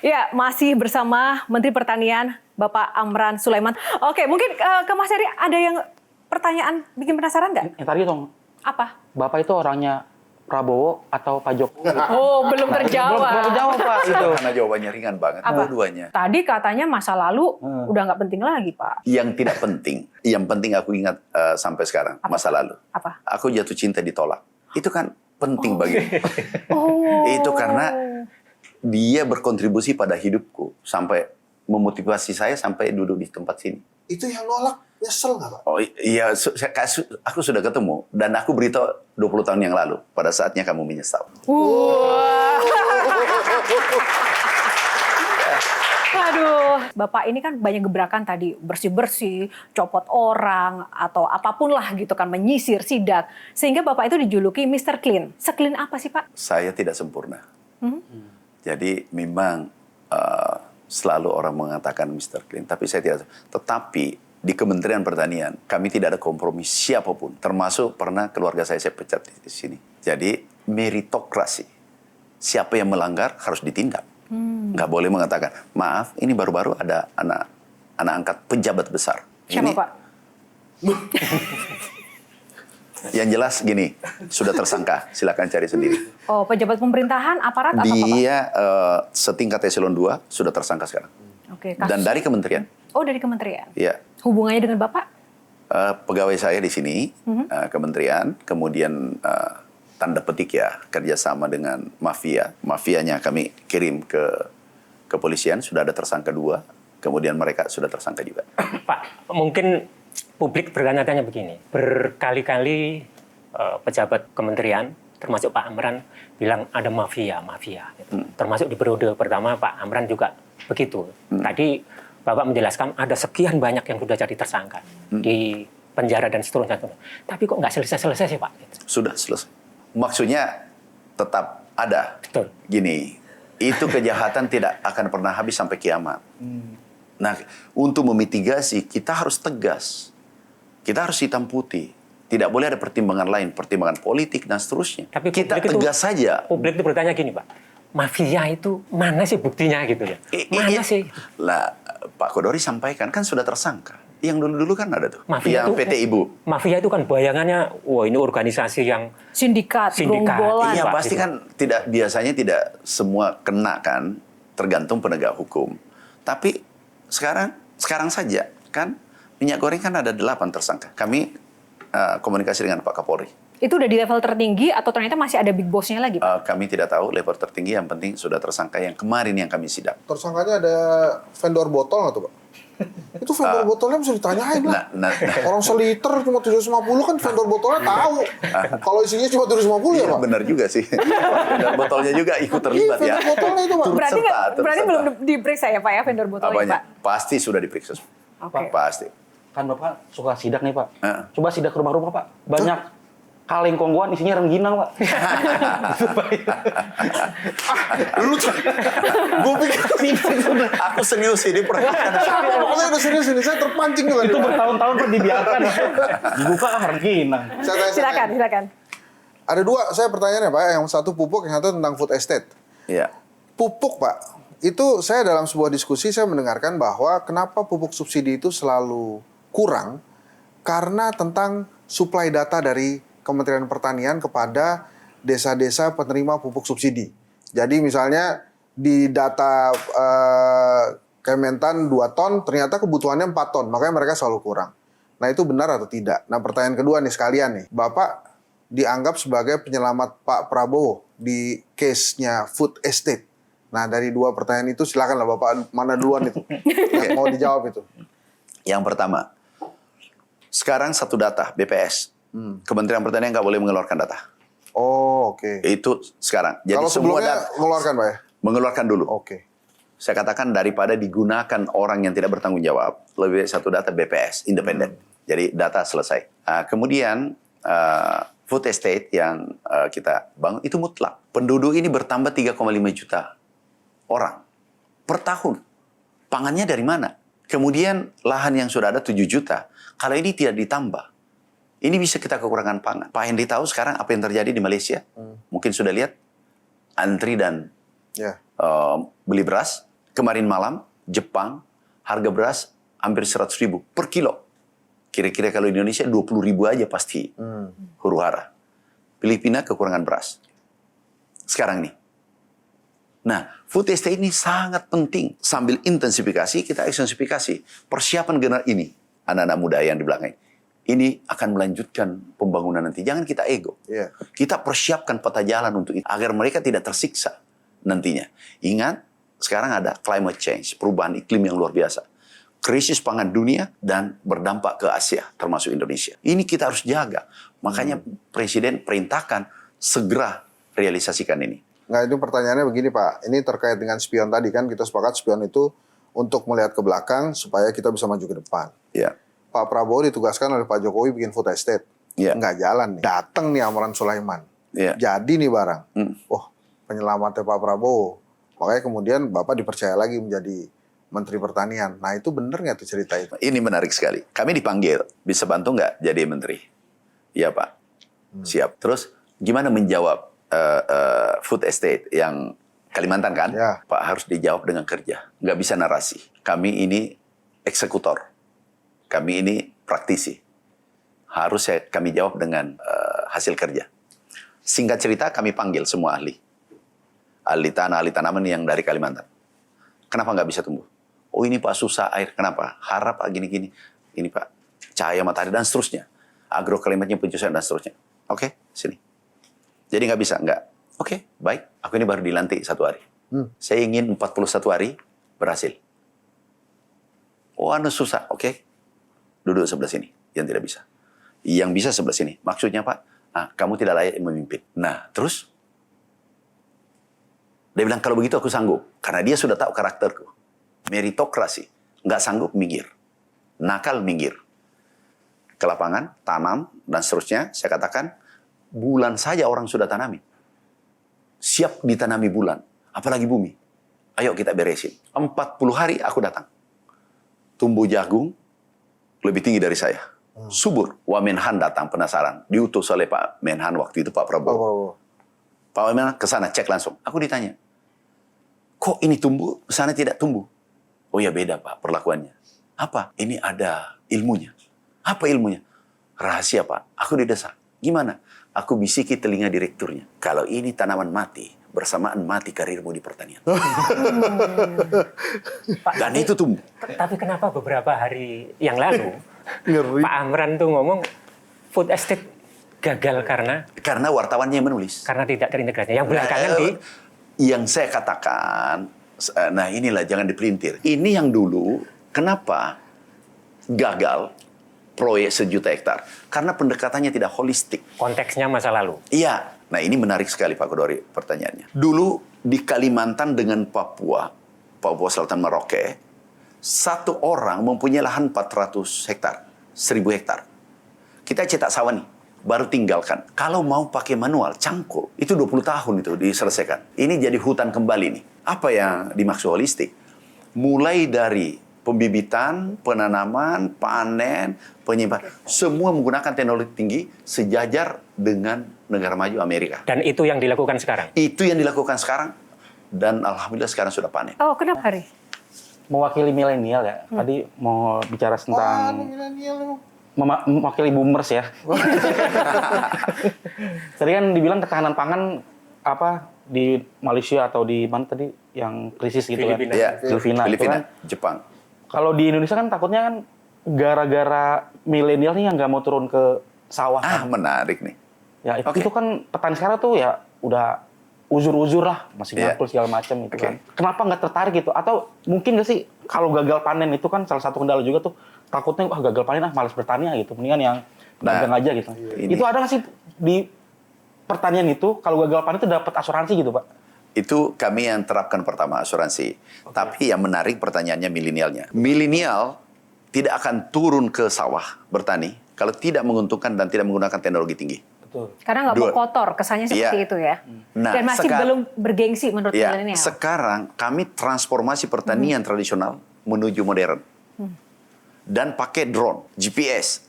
Ya, masih bersama Menteri Pertanian Bapak Amran Sulaiman. Oke, mungkin ke Mas Heri ada yang pertanyaan bikin penasaran nggak? Yang tadi dong, Apa? Bapak itu orangnya Prabowo atau Pak Jokowi? Oh, belum terjawab. Belum terjawab Pak itu. Karena jawabannya ringan banget, Apa? dua-duanya. Tadi katanya masa lalu udah nggak penting lagi, Pak. Yang tidak penting, yang penting aku ingat sampai sekarang, masa lalu. Apa? Aku jatuh cinta ditolak. Itu kan penting bagiku. Oh. Itu karena dia berkontribusi pada hidupku sampai memotivasi saya sampai duduk di tempat sini. Itu yang nolak nyesel nggak Pak? Oh iya, aku sudah ketemu dan aku beritahu 20 tahun yang lalu. Pada saatnya kamu menyesal. Wah. Aduh, Bapak ini kan banyak gebrakan tadi, bersih-bersih, copot orang, atau apapun lah gitu kan, menyisir, sidak. Sehingga Bapak itu dijuluki Mr. Clean. Se-clean apa sih Pak? Saya tidak sempurna. Jadi memang selalu orang mengatakan Mr. Clean, tapi saya tidak. Tetapi di Kementerian Pertanian kami tidak ada kompromi siapapun, termasuk pernah keluarga saya pecat di sini. Jadi meritokrasi, siapa yang melanggar harus ditindak. Nggak boleh mengatakan maaf, ini baru-baru ada anak angkat pejabat besar. Siapa Ini, Pak? Yang jelas gini, sudah tersangka, silakan cari sendiri. Oh, pejabat pemerintahan, aparat atau apa Pak? Dia setingkat eselon 2 sudah tersangka sekarang. Oke, Dan dari kementerian. Oh, dari kementerian. Ya, Hubungannya dengan Bapak? pegawai saya di sini, kementerian, kemudian tanda petik ya, kerjasama dengan mafia. Mafianya kami kirim ke kepolisian, sudah ada tersangka 2, kemudian mereka sudah tersangka juga. Pak, mungkin publik bertanya-tanya begini, berkali-kali pejabat kementerian, termasuk Pak Amran, bilang ada mafia. Gitu. Termasuk di periode pertama Pak Amran juga begitu. Tadi Bapak menjelaskan ada sekian banyak yang sudah jadi tersangka di penjara dan seterusnya. Tapi kok nggak selesai-selesai sih Pak? Gitu. Sudah selesai. Maksudnya tetap ada. Betul. Gini, itu kejahatan tidak akan pernah habis sampai kiamat. Nah, untuk memitigasi kita harus tegas. Kita harus hitam putih. Tidak boleh ada pertimbangan lain, pertimbangan politik dan seterusnya. Tapi kita publik tegas saja. Publik itu bertanya gini Pak, mafia itu mana sih buktinya gitu ya? Mana sih? Lah, Pak Kodori sampaikan kan sudah tersangka. Yang dulu-dulu kan ada tuh. Mafia yang itu, PT Ibu. Mafia itu kan bayangannya, wah ini organisasi yang Sindikat, gerombolan. Iya, Pak, pasti gitu. kan biasanya tidak semua kena kan, tergantung penegak hukum. Tapi sekarang saja kan minyak goreng kan ada 8 tersangka. Kami komunikasi dengan Pak Kapolri. Itu udah di level tertinggi atau ternyata masih ada big boss-nya lagi Pak? Kami tidak tahu level tertinggi, yang penting sudah tersangka yang kemarin yang kami sidak. Tersangkanya ada vendor botol nggak tuh Pak? Itu vendor botolnya bisa ditanyain lah. Nah, Orang seliter cuma 750 kan vendor botolnya tahu. Kalau isinya cuma 750 ya Pak? Benar juga sih. Dan botolnya juga ikut terlibat ya. Vendor botolnya itu Pak. Turut Berarti serta. belum diperiksa ya Pak ya vendor botol ini Apanya? Pak? Pasti sudah diperiksa. Oke. Pasti. Kan Bapak suka sidak nih Pak. Heeh. Coba sidak ke rumah-rumah Pak. Banyak kaleng konggoan isinya rengginang Pak. Lu gue pikir Aku serius ini perhatian. pokoknya udah serius ini. Saya terpancing juga. Itu bertahun-tahun Pak dibiarkan. Dibuka rengginang. Silakan. Ada 2 saya pertanyaannya Pak. Yang satu pupuk, yang satu tentang food estate. Iya. Pupuk Pak, itu saya dalam sebuah diskusi saya mendengarkan bahwa kenapa pupuk subsidi itu selalu kurang karena tentang suplai data dari Kementerian Pertanian kepada desa-desa penerima pupuk subsidi. Jadi misalnya di data Kementan 2 ton, ternyata kebutuhannya 4 ton, makanya mereka selalu kurang. Nah itu benar atau tidak? Nah pertanyaan kedua nih sekalian nih, Bapak dianggap sebagai penyelamat Pak Prabowo di case-nya food estate. Nah dari 2 pertanyaan itu silakanlah Bapak mana duluan itu mau dijawab itu. Yang pertama, sekarang satu data BPS. Kementerian Pertanian nggak boleh mengeluarkan data. Oh oke. Itu sekarang. Jadi Kalau semua sebelumnya data mengeluarkan Pak ya? mengeluarkan dulu. Oke. Saya katakan daripada digunakan orang yang tidak bertanggung jawab, lebih baik satu data BPS independen. Jadi data selesai. Kemudian food estate yang kita bangun itu mutlak. Penduduk ini bertambah 3,5 juta orang per tahun. Pangannya dari mana? Kemudian lahan yang sudah ada 7 juta. Kalau ini tidak ditambah, ini bisa kita kekurangan pangan. Pak Hendy tahu sekarang apa yang terjadi di Malaysia? Mungkin sudah lihat antri dan beli beras. Kemarin malam, Jepang, harga beras hampir 100.000 per kilo. Kira-kira kalau Indonesia 20.000 aja pasti huru-hara. Filipina kekurangan beras. Sekarang nih. Nah, food estate ini sangat penting. Sambil intensifikasi, kita ekstensifikasi. Persiapan generasi ini, anak-anak muda yang di belakang ini akan melanjutkan pembangunan nanti. Jangan kita ego. Iya. Kita persiapkan peta jalan untuk itu, agar mereka tidak tersiksa nantinya. Ingat, sekarang ada climate change, perubahan iklim yang luar biasa. Krisis pangan dunia dan berdampak ke Asia, termasuk Indonesia. Ini kita harus jaga. Makanya Presiden perintahkan segera realisasikan ini. Nggak, itu pertanyaannya begini Pak. Ini terkait dengan spion tadi kan, kita sepakat spion itu untuk melihat ke belakang supaya kita bisa maju ke depan. Ya. Pak Prabowo ditugaskan oleh Pak Jokowi bikin food estate. Ya. Nggak jalan nih. Datang nih Amran Sulaiman. Ya. Jadi nih barang. Oh, penyelamatnya Pak Prabowo. Makanya kemudian Bapak dipercaya lagi menjadi Menteri Pertanian. Nah itu bener nggak tuh cerita itu? Ini menarik sekali. Kami dipanggil, bisa bantu nggak jadi menteri? Iya Pak, siap. Terus gimana menjawab food estate yang Kalimantan kan? Ya. Pak harus dijawab dengan kerja, nggak bisa narasi. Kami ini eksekutor, kami ini praktisi. Harus kami jawab dengan hasil kerja. Singkat cerita kami panggil semua ahli tanah, ahli tanaman yang dari Kalimantan. Kenapa nggak bisa tumbuh? Oh ini Pak susah air, kenapa? Harap Pak gini-gini. Ini Pak cahaya matahari dan seterusnya. Agroklimatnya penyesuaian dan seterusnya. Oke, sini. Jadi nggak bisa, nggak. Oke, baik. Aku ini baru dilantik 1 hari. Saya ingin 41 hari berhasil. Oh anu susah, oke. Duduk sebelah sini, yang tidak bisa. Yang bisa sebelah sini. Maksudnya Pak, kamu tidak layak memimpin. Nah, terus? Dia bilang, kalau begitu aku sanggup. Karena dia sudah tahu karakterku. Meritokrasi. Nggak sanggup, minggir. Nakal, minggir. Ke lapangan, tanam, dan seterusnya. Saya katakan, bulan saja orang sudah tanami. Siap ditanami bulan. Apalagi bumi. Ayo kita beresin. 40 hari aku datang. Tumbuh jagung, lebih tinggi dari saya. Subur. Wamenhan datang penasaran. Diutus oleh Pak Menhan waktu itu, Pak Prabowo. Pak Menhan ke sana, cek langsung. Aku ditanya, kok ini tumbuh, sana tidak tumbuh? Oh ya beda Pak perlakuannya. Apa? Ini ada ilmunya. Apa ilmunya? Rahasia Pak. Aku didesak. Gimana? Aku bisiki telinga direkturnya. Kalau ini tanaman mati, bersamaan mati karirmu di pertanian. Dan itu tumbuh. Tapi kenapa beberapa hari yang lalu Ngeri. Pak Amran tuh ngomong food estate gagal karena Wartawannya yang menulis. karena tidak terintegrasi. Yang belakangan Yang saya katakan, nah inilah jangan dipelintir. Ini yang dulu, kenapa gagal proyek 1 juta hektar? Karena pendekatannya tidak holistik. konteksnya masa lalu. Iya. Nah ini menarik sekali Pak Kodori pertanyaannya. Dulu di Kalimantan dengan Papua Selatan Merauke, 1 orang mempunyai lahan 400 hektar, 1.000 hektar. Kita cetak sawah nih, baru tinggalkan. Kalau mau pakai manual, cangkul, itu 20 tahun itu diselesaikan. Ini jadi hutan kembali nih. Apa yang dimaksud holistik? Mulai dari pembibitan, penanaman, panen, penyimpanan, semua menggunakan teknologi tinggi sejajar dengan negara maju Amerika. Dan itu yang dilakukan sekarang. Itu yang dilakukan sekarang dan alhamdulillah sekarang sudah panen. Oh, kenapa Hari? Mewakili milenial ya. Tadi mau bicara tentang mewakili boomers ya. Tadi kan dibilang ketahanan pangan apa di Malaysia atau di mana tadi yang krisis gitu Filipina. kan? Ya, Filipina, itu Filipina, kan. Jepang. Kalau di Indonesia kan takutnya kan gara-gara milenial nih yang nggak mau turun ke sawah. Kan? Menarik nih. Ya itu, Oke. itu kan petani sekarang tuh ya udah uzur-uzur lah, masih Iya. ngangkul segala macam itu Oke. kan. Kenapa nggak tertarik gitu? Atau mungkin nggak sih kalau gagal panen itu kan salah satu kendala juga tuh takutnya gagal panen malas bertani gitu. Mendingan yang dagang aja gitu. ini. Itu ada nggak sih di pertanian itu kalau gagal panen itu dapat asuransi gitu Pak? Itu kami yang terapkan pertama asuransi. Tapi yang menarik pertanyaannya milenialnya. Milenial tidak akan turun ke sawah bertani kalau tidak menguntungkan dan tidak menggunakan teknologi tinggi. Betul. Karena nggak mau Dua. kotor, kesannya seperti Iya. itu ya. Nah, Dan masih belum bergengsi menurut Ya, milenial. sekarang kami transformasi pertanian tradisional menuju modern. Dan pakai drone, GPS.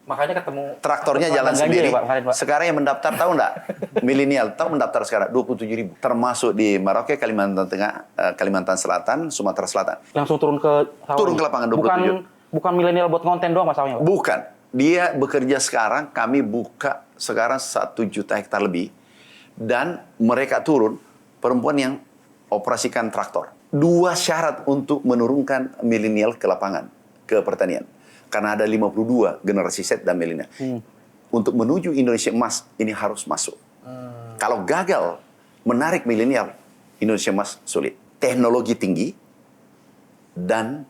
Makanya ketemu Traktornya Pak jalan Ganjar sendiri. ya, Pak, kemarin, Pak. Sekarang yang mendaftar tahu nggak? Milenial tahu mendaftar sekarang 27.000. Termasuk di Merauke, Kalimantan Tengah, Kalimantan Selatan, Sumatera Selatan. Langsung turun ke sawah. Turun ke lapangan 27. Bukan milenial buat konten doang masalahnya, Pak. Bukan. Dia bekerja sekarang, kami buka sekarang 1 juta hektar lebih. Dan mereka turun, perempuan yang operasikan traktor. 2 syarat untuk menurunkan milenial ke lapangan, ke pertanian. Karena ada 52 generasi Z dan milenial. Untuk menuju Indonesia emas, ini harus masuk. Kalau gagal menarik milenial, Indonesia emas sulit. Teknologi tinggi dan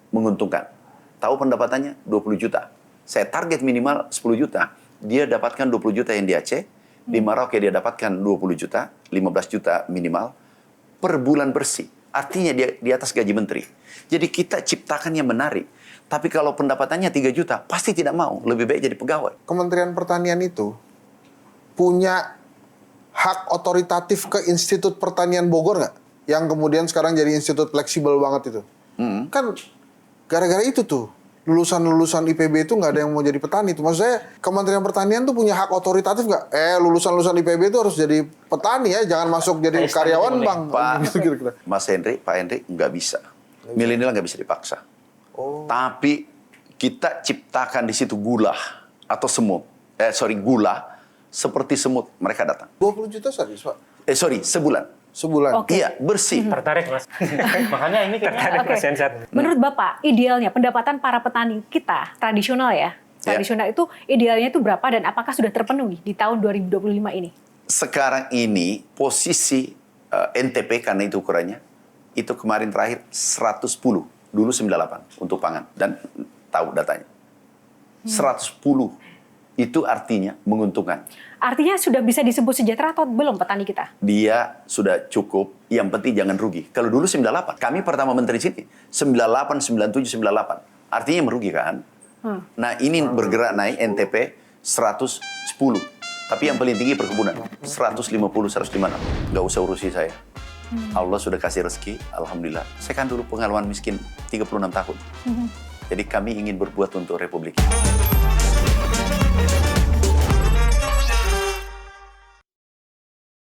menguntungkan. Tahu pendapatannya? 20 juta. Saya target minimal 10 juta. Dia dapatkan 20 juta yang di Aceh. Di Merauke dia dapatkan 20 juta, 15 juta minimal per bulan bersih. Artinya dia di atas gaji menteri. Jadi kita ciptakan yang menarik. Tapi kalau pendapatannya 3 juta, pasti tidak mau. Lebih baik jadi pegawai. Kementerian Pertanian itu punya hak otoritatif ke Institut Pertanian Bogor nggak? Yang kemudian sekarang jadi institut fleksibel banget itu. Kan gara-gara itu tuh lulusan-lulusan IPB itu nggak ada yang mau jadi petani tuh. Maksud saya Kementerian Pertanian tuh punya hak otoritatif nggak? Lulusan-lulusan IPB itu harus jadi petani ya, jangan masuk jadi karyawan bang. Pak, Gitu. Mas Henry, Pak Henry, nggak bisa. Milenial nggak bisa dipaksa. Tapi kita ciptakan di situ gula atau semut. Gula seperti semut. Mereka datang. 20 juta serius Pak? Sebulan. Sebulan. Oke. Iya, bersih. Tertarik, Mas. Makanya ini kayaknya Tertarik, Oke. Mas Hensat. Menurut Bapak, idealnya pendapatan para petani kita tradisional ya, tradisional itu idealnya itu berapa dan apakah sudah terpenuhi di tahun 2025 ini? Sekarang ini posisi NTP karena itu ukurannya, itu kemarin terakhir 110. Dulu 98 untuk pangan. Dan tahu datanya. 110 itu artinya menguntungkan. Artinya sudah bisa disebut sejahtera atau belum petani kita? Dia sudah cukup, yang penting jangan rugi. Kalau dulu 98, kami pertama menteri sini, 98, 97, 98. Artinya merugi kan? Nah ini bergerak naik NTP 110. Tapi yang paling tinggi perkebunan, 150, 150. Nggak usah urusi saya. Allah sudah kasih rezeki, Alhamdulillah. Saya kan dulu pengalaman miskin 36 tahun. Jadi kami ingin berbuat untuk Republik ini.